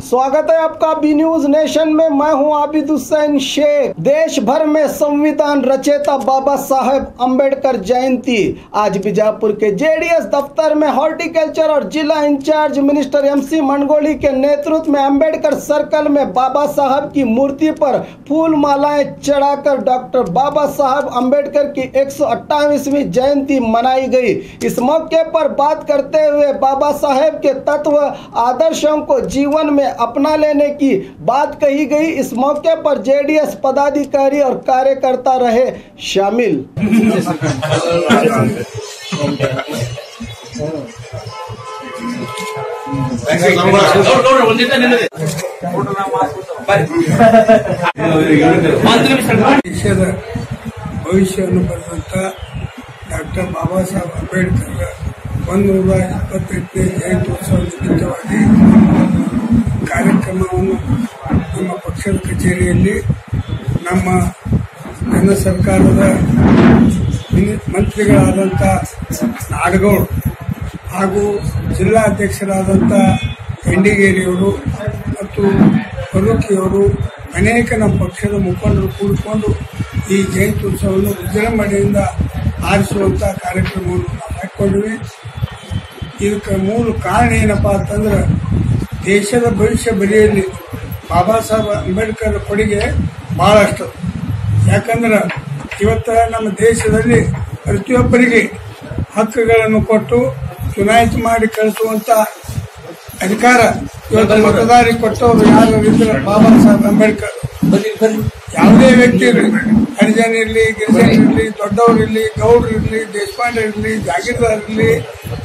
स्वागत है आपका बी न्यूज नेशन में। मैं हूं आबिद हुसैन शेख। देश भर में संविधान रचयिता बाबा साहेब अम्बेडकर जयंती आज बीजापुर के जेडीएस दफ्तर में हॉर्टिकल्चर और जिला इंचार्ज मिनिस्टर MC मनगोली के नेतृत्व में अम्बेडकर सर्कल में बाबा साहब की मूर्ति पर फूल मालाएं चढ़ाकर डॉक्टर बाबा साहब अम्बेडकर की 128वीं जयंती मनाई गई। इस मौके पर बात करते हुए बाबा साहेब के तत्व आदर्शों को जीवन में अपना लेने की बात कही गई। इस मौके पर जेडीएस पदाधिकारी और कार्यकर्ता रहे शामिल। ದೇಶದ ಭವಿಷ್ಯವನ್ನು ಬರೆದಂತ ಡಾಕ್ಟರ್ ಬಾಬಾ ಸಾಹೇಬ್ ಅಂಬೇಡ್ಕರ್ 128ನೇ ಜಯಂತ್ಯೋತ್ಸವ ನಿಮಿತ್ತವಾಗಿ ಕಾರ್ಯಕ್ರಮವನ್ನು ನಮ್ಮ ಪಕ್ಷದ ಕಚೇರಿಯಲ್ಲಿ ನಮ್ಮ ಜನ ಸರ್ಕಾರದ ಮಂತ್ರಿಗಳಾದಂಥ ನಾಡಗೌಡ ಹಾಗೂ ಜಿಲ್ಲಾಧ್ಯಕ್ಷರಾದಂಥ ಎಂಡಿಗೇರಿಯವರು ಮತ್ತು ಫರೂಕಿಯವರು ಅನೇಕ ನಮ್ಮ ಪಕ್ಷದ ಮುಖಂಡರು ಕೂಡಿಕೊಂಡು ಈ ಜಯಂತ್ಯೋತ್ಸವವನ್ನು ವಿಜೃಂಭಣೆಯಿಂದ ಆರಿಸುವಂಥ ಕಾರ್ಯಕ್ರಮವನ್ನು ನಾವು ಹಾಕಿಕೊಂಡಿವಿ. ಇದಕ್ಕೆ ಮೂಲ ಕಾರಣ ಏನಪ್ಪಾ ಅಂತಂದ್ರೆ ದೇಶದ ಭವಿಷ್ಯ ಬರೆಯಲ್ಲಿ ಬಾಬಾ ಸಾಹೇಬ್ ಅಂಬೇಡ್ಕರ್ ಕೊಡುಗೆ ಬಹಳಷ್ಟು. ಯಾಕಂದ್ರೆ ಇವತ್ತ ನಮ್ಮ ದೇಶದಲ್ಲಿ ಪ್ರತಿಯೊಬ್ಬರಿಗೆ ಹಕ್ಕುಗಳನ್ನು ಕೊಟ್ಟು ಚುನಾಯಿತ ಮಾಡಿ ಕಳಿಸುವಂತ ಅಧಿಕಾರ ಇವತ್ತು ಮತದಾರರಿಗೆ ಕೊಟ್ಟವರು ಯಾರು ಇದ್ರೆ ಬಾಬಾ ಸಾಹೇಬ್ ಅಂಬೇಡ್ಕರ್. ಯಾವುದೇ ವ್ಯಕ್ತಿ ಇರಲಿ, ಹರಿಜನ ಇರಲಿ, ಗಿರಿಜನ ಇರಲಿ, ದೊಡ್ಡವರಿರಲಿ, ಗೌಡರಿರಲಿ, ದೇಶಪಾಂಡೆ ಇರಲಿ, ಜಾಗೀರ್ದಾರ್ ಇರಲಿ,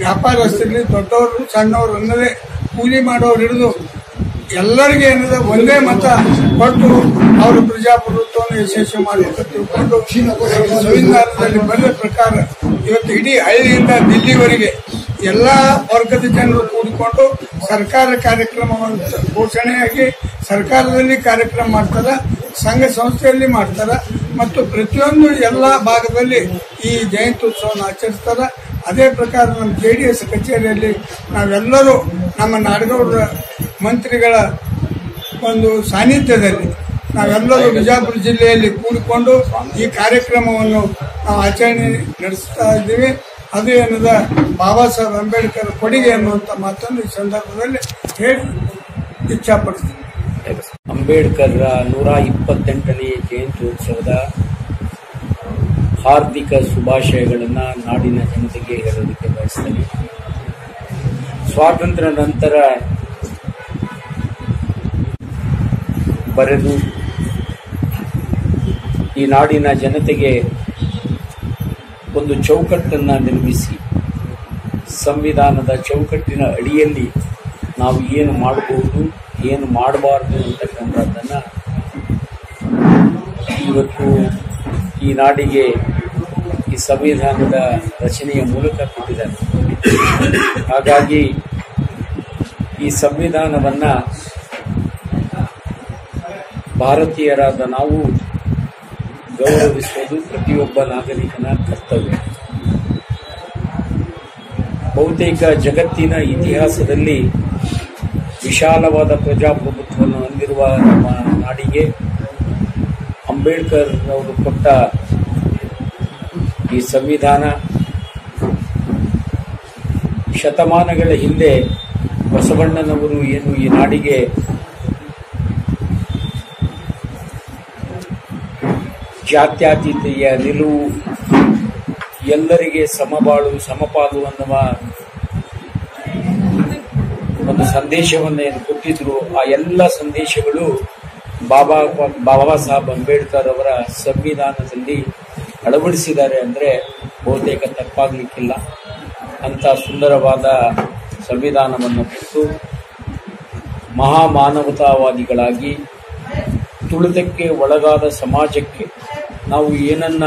ವ್ಯಾಪಾರಸ್ಥರಿರಲಿ, ದೊಡ್ಡವರು ಸಣ್ಣವರು ಅನ್ನದೇ ಕೂಲಿ ಮಾಡೋರು ಹಿಡಿದು ಎಲ್ಲರಿಗೆ ಏನದ ಒಂದೇ ಮತ ಕೊಟ್ಟು ಅವರು ಪ್ರಜಾಪ್ರಭುತ್ವವನ್ನು ಯಶಸ್ವಿ ಮಾಡಬೇಕು ತಿಳ್ಕೊಂಡು ಸಂವಿಧಾನದಲ್ಲಿ ಬಂದ ಪ್ರಕಾರ ಇವತ್ತು ಇಡೀ ಹಳ್ಳಿಯಿಂದ ದಿಲ್ಲಿವರೆಗೆ ಎಲ್ಲಾ ವರ್ಗದ ಜನರು ಕೂಡಿಕೊಂಡು ಸರ್ಕಾರ ಕಾರ್ಯಕ್ರಮವನ್ನು ಘೋಷಣೆಯಾಗಿ ಸರ್ಕಾರದಲ್ಲಿ ಕಾರ್ಯಕ್ರಮ ಮಾಡ್ತಾರ, ಸಂಘ ಸಂಸ್ಥೆಯಲ್ಲಿ ಮಾಡ್ತಾರ ಮತ್ತು ಪ್ರತಿಯೊಂದು ಎಲ್ಲಾ ಭಾಗದಲ್ಲಿ ಈ ಜಯಂತ್ಯೋತ್ಸವವನ್ನು ಆಚರಿಸ್ತಾರ. ಅದೇ ಪ್ರಕಾರ ನಮ್ಮ JDS ಕಚೇರಿಯಲ್ಲಿ ನಾವೆಲ್ಲರೂ ನಮ್ಮ ನಾಡಗೌಡರ ಮಂತ್ರಿಗಳ ಒಂದು ಸಾನ್ನಿಧ್ಯದಲ್ಲಿ ನಾವೆಲ್ಲರೂ ಬಿಜಾಪುರ ಜಿಲ್ಲೆಯಲ್ಲಿ ಕೂಡಿಕೊಂಡು ಈ ಕಾರ್ಯಕ್ರಮವನ್ನು ನಾವು ಆಚರಣೆ ನಡೆಸ್ತಾ ಇದ್ದೀವಿ. ಅದು ಏನದ ಬಾಬಾ ಸಾಹೇಬ್ ಅಂಬೇಡ್ಕರ್ ಕೊಡುಗೆ ಅನ್ನುವಂಥ ಮಾತನ್ನು ಈ ಸಂದರ್ಭದಲ್ಲಿ ಹೇಳಿ ಇಚ್ಛಾಪಡ್ತೀನಿ. ಅಂಬೇಡ್ಕರ್ 128ನೇ ಜಯಂತ್ಯೋತ್ಸವದ ಹಾರ್ದಿಕ ಶುಭಾಶಯಗಳನ್ನು ನಾಡಿನ ಜನತೆಗೆ ಹೇಳೋದಕ್ಕೆ ಬಯಸ್ತೇನೆ. ಸ್ವಾತಂತ್ರ್ಯ ನಂತರ ಬರೆದು ಈ ನಾಡಿನ ಜನತೆಗೆ ಒಂದು ಚೌಕಟ್ಟನ್ನು ನಿರ್ಮಿಸಿ ಸಂವಿಧಾನದ ಚೌಕಟ್ಟಿನ ಅಡಿಯಲ್ಲಿ ನಾವು ಏನು ಮಾಡಬಹುದು, ಏನು ಮಾಡಬಾರದು ಅಂತಕ್ಕಂಥದ್ದನ್ನು ಇವತ್ತು ಈ ನಾಡಿಗೆ ಈ ಸಂವಿಧಾನದ ರಚನೆಯ ಮೂಲಕ ಕೊಟ್ಟಿದ್ದಾರೆ. ಹಾಗಾಗಿ ಈ ಸಂವಿಧಾನವನ್ನು ಭಾರತೀಯರಾದ ನಾವು ಗೌರವಿಸುವುದು ಪ್ರತಿಯೊಬ್ಬ ನಾಗರಿಕನ ಕರ್ತವ್ಯ. ಬಹುತೇಕ ಜಗತ್ತಿನ ಇತಿಹಾಸದಲ್ಲಿ ವಿಶಾಲವಾದ ಪ್ರಜಾಪ್ರಭುತ್ವವನ್ನು ಹೊಂದಿರುವ ನಮ್ಮ ನಾಡಿಗೆ ಅಂಬೇಡ್ಕರ್ ಅವರು ಕೊಟ್ಟ ಈ ಸಂವಿಧಾನ ಶತಮಾನಗಳ ಹಿಂದೆ ಬಸವಣ್ಣನವರು ಏನು ಈ ನಾಡಿಗೆ ಜಾತ್ಯತೀತೆಯ ನಿಲುವು, ಎಲ್ಲರಿಗೆ ಸಮಬಾಳು ಸಮಪಾಲು ಅನ್ನುವ ಒಂದು ಸಂದೇಶವನ್ನು ಏನು ಕೊಟ್ಟಿದ್ರು, ಆ ಎಲ್ಲ ಸಂದೇಶಗಳು ಬಾಬಾ ಸಾಹೇಬ್ ಅಂಬೇಡ್ಕರ್ ಅವರ ಸಂವಿಧಾನದಲ್ಲಿ ಅಳವಡಿಸಿದ್ದಾರೆ ಅಂದರೆ ಬಹುತೇಕ ತಪ್ಪಾಗಲಿಕ್ಕಿಲ್ಲ. ಅಂತ ಸುಂದರವಾದ ಸಂವಿಧಾನವನ್ನು ಕೊಟ್ಟು ಮಹಾಮಾನವತಾವಾದಿಗಳಾಗಿ ತುಳಿತಕ್ಕೆ ಒಳಗಾದ ಸಮಾಜಕ್ಕೆ ನಾವು ಏನನ್ನ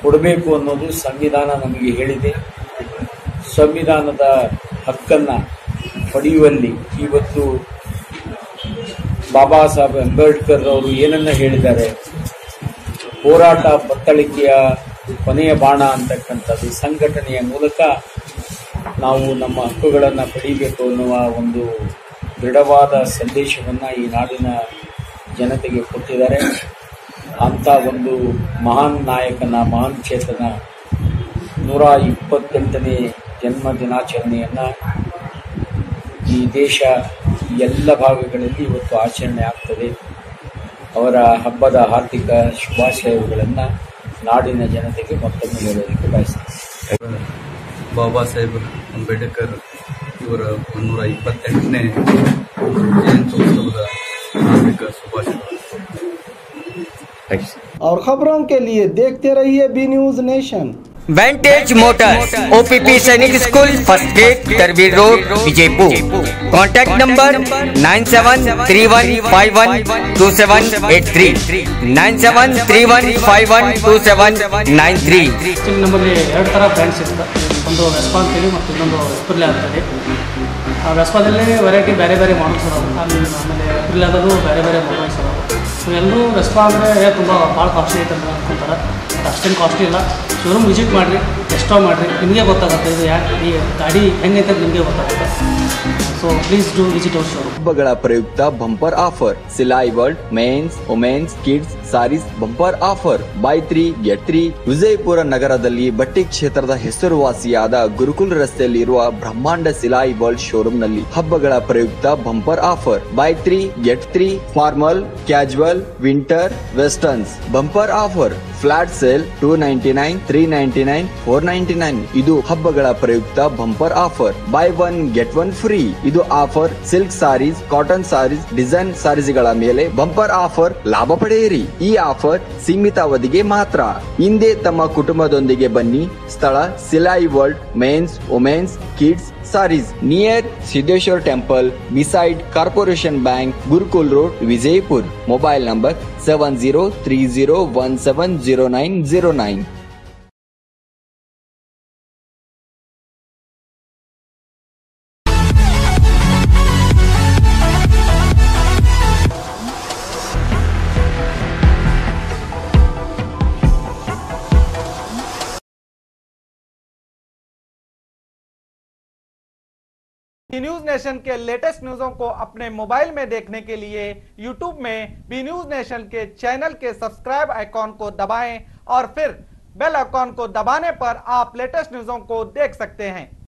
ಕೊಡಬೇಕು ಅನ್ನೋದು ಸಂವಿಧಾನ ನಮಗೆ ಹೇಳಿದೆ. ಸಂವಿಧಾನದ ಹಕ್ಕನ್ನು ಪಡೆಯುವಲ್ಲಿ ಇವತ್ತು ಬಾಬಾ ಸಾಹೇಬ್ ಅಂಬೇಡ್ಕರ್ ಅವರು ಏನನ್ನ ಹೇಳಿದ್ದಾರೆ, ಹೋರಾಟ ಬತ್ತಳಿಕೆಯ ಕೊನೆಯ ಬಾಣ ಅಂತಕ್ಕಂಥದ್ದು ಸಂಘಟನೆಯ ಮೂಲಕ ನಾವು ನಮ್ಮ ಹಕ್ಕುಗಳನ್ನು ಪಡೆಯಬೇಕು ಅನ್ನುವ ಒಂದು ದೃಢವಾದ ಸಂದೇಶವನ್ನು ಈ ನಾಡಿನ ಜನತೆಗೆ ಕೊಟ್ಟಿದ್ದಾರೆ. ಅಂಥ ಒಂದು ಮಹಾನ್ ನಾಯಕನ, ಮಹಾನ್ ಚೇತನ 128ನೇ ಜನ್ಮ ದಿನಾಚರಣೆಯನ್ನು ಈ ದೇಶ ಎಲ್ಲ ಭಾಗಗಳಲ್ಲಿ ಇವತ್ತು ಆಚರಣೆ ಆಗ್ತದೆ. ಅವರ ಹಬ್ಬದ ಹಾರ್ದಿಕ ಶುಭಾಶಯಗಳನ್ನು ನಾಡಿನ ಜನತೆಗೆ ಮತ್ತೊಮ್ಮೆ ಹೇಳೋದಕ್ಕೆ ಬಯಸ್ತೇನೆ. ಬಾಬಾ ಸಾಹೇಬ್ ಅಂಬೇಡ್ಕರ್ ಇವರ 128ನೇ ಜಯಂತ್ಯೋತ್ಸವದ ಹಾರ್ದಿಕ ಶುಭಾಶಯಗಳು. और खबरों के लिए देखते रहिए B News Nation. Vantage Motors, OPP Sainik school, first gate, Tarbir road, Vijayapur. Contact number 9731512783, 9731512793। ಸ್ಟಿಂಗ್ ನಮ್ಮಲ್ಲಿ ಎರಡು ಥರ ಬ್ರ್ಯಾಂಡ್ಸ್ ಇರ್ತದೆ. ಒಂದು ವೆಸ್ಪಾ ಅಂತೇಳಿ ಮತ್ತು ಇನ್ನೊಂದು ಎಸ್ಪ್ರಿಲ್ಲಾ ಅಂತೇಳಿ. ಆ ವೆಸ್ಪಾದಲ್ಲಿ ವೆರೈಟಿ ಬೇರೆ ಬೇರೆ ಮಾಡಲ್ಸ್ ಅದಾವೆ, ಆಮೇಲೆ ಎಸ್ಪ್ರಿಲ್ಲಾದಲ್ಲೂ ಬೇರೆ ಬೇರೆ ಮಾಡಲ್ಸ್ ಅದಾವೆ. ಸೊ ಎಲ್ಲರೂ ವೆಸ್ಪಾ ಅಂದರೆ ತುಂಬ ಭಾಳ ಕಾಸ್ಟ್ಲಿ ಐತೆ ಅಂತ ಅನ್ಕೊಂತಾರೆ. ಬಟ್ ಅಷ್ಟೇನು ಕಾಸ್ಟ್ಲಿ ಇಲ್ಲ. ಶೋರೂಮ್ ವಿಸಿಟ್ ಮಾಡಿರಿ, ಟೆಸ್ಟ್ ಡ್ರೈವ್ ಮಾಡಿರಿ, ನಿಮಗೆ ಗೊತ್ತಾಗುತ್ತೆ ಇದು ಈ ಗಾಡಿ ಹೆಂಗೈತೆ ನಿಮಗೆ ಗೊತ್ತಾಗುತ್ತೆ. So please do visit our showroom. ಹಬ್ಬಗಳ ಪ್ರಯುಕ್ತ bumper offer, Silai World men's, women's, kids sarees bumper offer, buy 3 get 3. Vijayapura ನಗರದಲ್ಲಿ ಬಟ್ಟೆ ಕ್ಷೇತ್ರದ ಹೆಸರುವಾಸಿಯಾದ ಗುರುಕುಲ್ ರಸ್ತೆಯಲ್ಲಿ ಇರುವ ಬ್ರಹ್ಮಾಂಡ ಸಿಲಾಯಿ ವರ್ಲ್ಡ್ ಶೋರೂಮ್ ನಲ್ಲಿ ಹಬ್ಬಗಳ ಪ್ರಯುಕ್ತ bumper offer, buy 3 get 3. Formal, casual, winter, westerns bumper offer, flat sale 299, 399, 499. ಇದು ಹಬ್ಬಗಳ ಪ್ರಯುಕ್ತ bumper offer. Buy 1 get 1 free. ಇದು offer silk sarees, cotton sarees, design ಸಾರೀಸ್ಗಳ ಮೇಲೆ ಬಂಪರ್ ಆಫರ್ ಲಾಭ ಪಡೆಯಿರಿ. ಈ ಆಫರ್ ಸೀಮಿತ ಅವಧಿಗೆ ಮಾತ್ರ. ಹಿಂದೆ ತಮ್ಮ ಕುಟುಂಬದೊಂದಿಗೆ ಬನ್ನಿ. ಸ್ಥಳ Silai World men's, women's, kids sarees, near Siddeshwara temple, beside Corporation Bank, Gurukul road, Vijayapur. Mobile number 7030170909. B News Nation के लेटेस्ट न्यूज़ों को अपने मोबाइल में देखने के लिए यूट्यूब में बी न्यूज नेशन के चैनल के सब्सक्राइब आइकॉन को दबाएं और फिर बेल आइकॉन को दबाने पर आप लेटेस्ट न्यूज़ों को देख सकते हैं।